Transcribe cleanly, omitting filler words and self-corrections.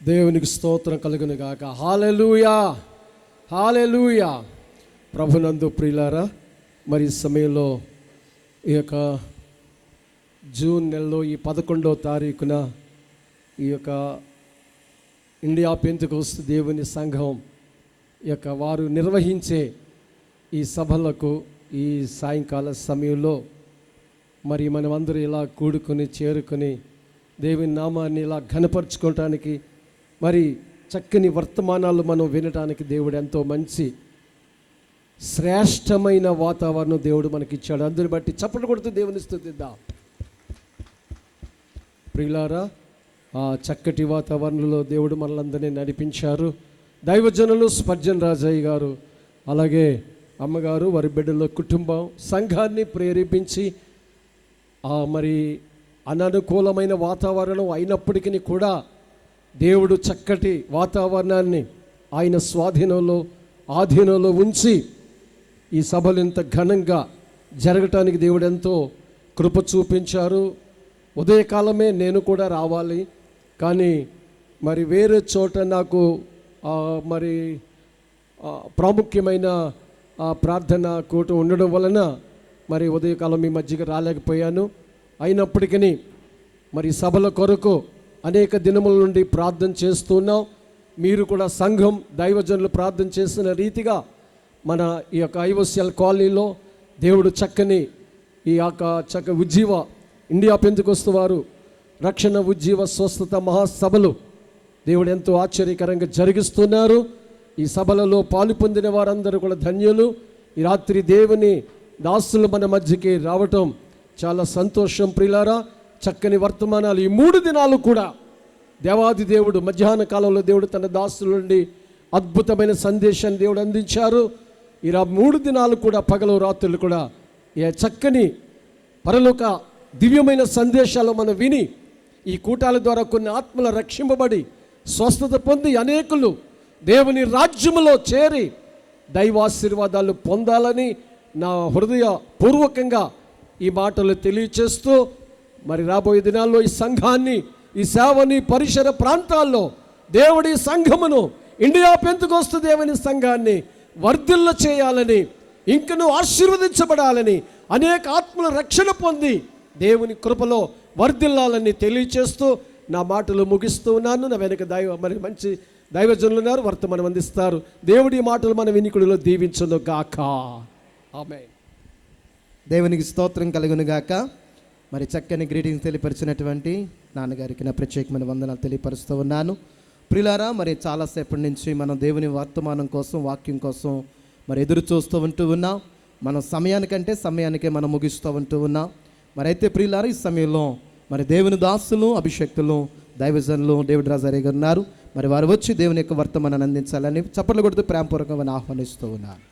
దేవునికి స్తోత్రం కలుగును గాక. హల్లెలూయా, హల్లెలూయా. ప్రభునందు ప్రియులారా, మరి ఈ సమయంలో ఈ యొక్క జూన్ నెలలో ఈ 11వ తారీఖున ఈ యొక్క ఇండియా పెంతెకోస్తు దేవుని సంఘం యొక్క వారు నిర్వహించే ఈ సభలకు ఈ సాయంకాల సమయంలో మరి మనమందరూ ఇలా కూడుకొని చేరుకొని దేవుని నామాన్ని ఇలా ఘనపరుచుకోవటానికి, మరి చక్కని వర్తమానాలు మనం వినటానికి దేవుడు ఎంతో మంచి శ్రేష్టమైన వాతావరణం దేవుడు మనకి ఇచ్చాడు. అందుని బట్టి చప్పట్లు కొడుతూ దేవుని స్తుతిద్దాం. ప్రియులారా, ఆ చక్కటి వాతావరణంలో దేవుడు మనలందరినీ నడిపించారు. దైవజనులు స్పర్జన్ రాజయ్య గారు, అలాగే అమ్మగారు, వారి బిడ్డల కుటుంబం సంఘాన్ని ప్రేరేపించి మరి అననుకూలమైన వాతావరణం అయినప్పటికీ కూడా దేవుడు చక్కటి వాతావరణాన్ని ఆయన స్వాధీనంలో ఆధీనంలో ఉంచి ఈ సభలు ఇంత ఘనంగా జరగటానికి దేవుడు ఎంతో కృప చూపించారు. ఉదయకాలమే నేను కూడా రావాలి, కానీ మరి వేరే చోట నాకు మరి ప్రాముఖ్యమైన ప్రార్థన కూటం ఉండడం వలన మరి ఉదయకాలం మీ మధ్యకి రాలేకపోయాను. అయినప్పటికీ మరి సభల కొరకు అనేక దినముల నుండి ప్రార్థన చేస్తున్నాం. మీరు కూడా సంఘం దైవజనులు ప్రార్థన చేసిన రీతిగా మన ఈ యొక్క ఐవోసిఎల్ కాలనీలో దేవుడు చక్కని ఈ యొక్క ఉజ్జీవ ఇండియా పెంతెకోస్తు వారు రక్షణ ఉజ్జీవ స్వస్థత మహాసభలు దేవుడు ఎంతో ఆశ్చర్యకరంగా జరిగిస్తున్నారు. ఈ సభలలో పాలు పొందిన వారందరూ కూడా ధన్యులు. ఈ రాత్రి దేవుని దాసులు మన మధ్యకి రావటం చాలా సంతోషం. ప్రియులారా, చక్కని వర్తమానాలు ఈ 3 దినాలు కూడా దేవాది దేవుడు మధ్యాహ్న కాలంలో దేవుడు తన దాసుల నుండి అద్భుతమైన సందేశాన్ని దేవుడు అందించారు. ఈ 3 దినాలు కూడా పగలు రాత్రులు కూడా ఈ చక్కని పరలోక దివ్యమైన సందేశాలు మనం విని ఈ కూటాల ద్వారా కొన్ని ఆత్మల రక్షింపబడి స్వస్థత పొంది అనేకులు దేవుని రాజ్యములో చేరి దైవాశీర్వాదాలు పొందాలని నా హృదయ పూర్వకంగా ఈ మాటలు తెలియచేస్తూ, మరి రాబోయే దినాల్లో ఈ సంఘాన్ని, ఈ సేవని పరిసర ప్రాంతాల్లో దేవుడి సంఘమును, ఇండియా పెంతెకోస్తు దేవుని సంఘాన్ని వర్ధిల్ల చేయాలని, ఇంకనూ ఆశీర్వదించబడాలని, అనేక ఆత్మల రక్షణ పొంది దేవుని కృపలో వర్ధిల్లాలని తెలియచేస్తూ నా మాటలు ముగిస్తూ ఉన్నాను. నా వెనక మరి మంచి దైవజనులు ఉన్నారు, వర్తమానం అందిస్తారు. దేవుడి మాటలు మన వినికుడిలో దీవించును గాక. ఆమేన్. దేవునికి స్తోత్రం కలుగును గాక. మరి చక్కని గ్రీటింగ్స్ తెలియపరిచినటువంటి నాన్నగారికి నా ప్రత్యేకమైన వందనాలు తెలియపరుస్తూ ఉన్నాను. ప్రియులారా, మరి చాలాసేపటి నుంచి మనం దేవుని వర్తమానం కోసం, వాక్యం కోసం మరి ఎదురు చూస్తూ ఉంటూ ఉన్నాం. మనం సమయానికే మనం ముగిస్తూ ఉంటూ ఉన్నాం. మరి అయితే ప్రియులారా, ఈ సమయంలో మరి దేవుని దాసులు, అభిషక్తులు, దైవజనులు డేవిడ్ రాజారి గారు ఉన్నారు. మరి వారు వచ్చి దేవుని యొక్క వర్తమానాన్ని అందించాలని చప్పట్లు కొడుతూ ప్రేమపూర్వకంగా ఆహ్వానిస్తూ ఉన్నారు.